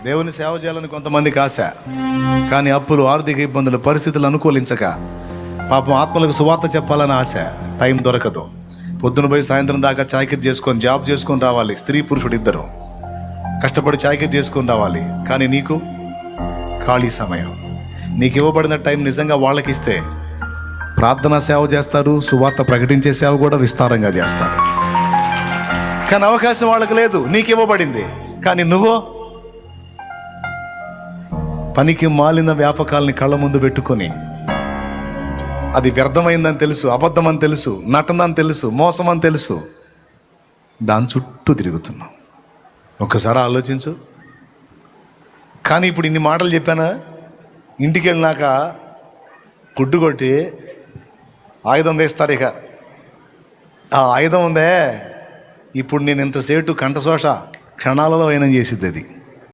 దేవుని సేవ చేయాలని కొంతమందికి ఆశ, కానీ అప్పులు, ఆర్థిక ఇబ్బందులు, పరిస్థితులు అనుకూలించక పాపం ఆత్మలకు సువార్త చెప్పాలని ఆశ, టైం దొరకదు. పొద్దున పోయి సాయంత్రం దాకా చాకిరీ చేసుకొని జాబ్ చేసుకొని రావాలి. స్త్రీ పురుషుడు ఇద్దరు కష్టపడి చాకిరీ చేసుకొని రావాలి. కానీ నీకు ఖాళీ సమయం, నీకు ఇవ్వబడిన టైం నిజంగా వాళ్ళకి ఇస్తే ప్రార్థనా సేవ చేస్తారు, సువార్త ప్రకటించే సేవ కూడా విస్తారంగా చేస్తారు. కానీ అవకాశం వాళ్ళకి లేదు, నీకు ఇవ్వబడింది. కానీ నువ్వు పనికి మాలిన వ్యాపకాలని కళ్ళ ముందు పెట్టుకొని, అది వ్యర్థమైందని తెలుసు, అబద్ధమని తెలుసు, నటన అని తెలుసు, మోసం అని తెలుసు, దాని చుట్టూ తిరుగుతున్నావు. ఒక్కసారి ఆలోచించు. కానీ ఇప్పుడు ఇన్ని మాటలు చెప్పానా, ఇంటికి వెళ్ళినాక గుడ్డు కొట్టి ఆయుధం తీస్తారు. ఇక ఆ ఆయుధం ఉందే, ఇప్పుడు నేను ఇంతసేటు కంఠశోష క్షణాలలో అయినా చేసిద్ది. అది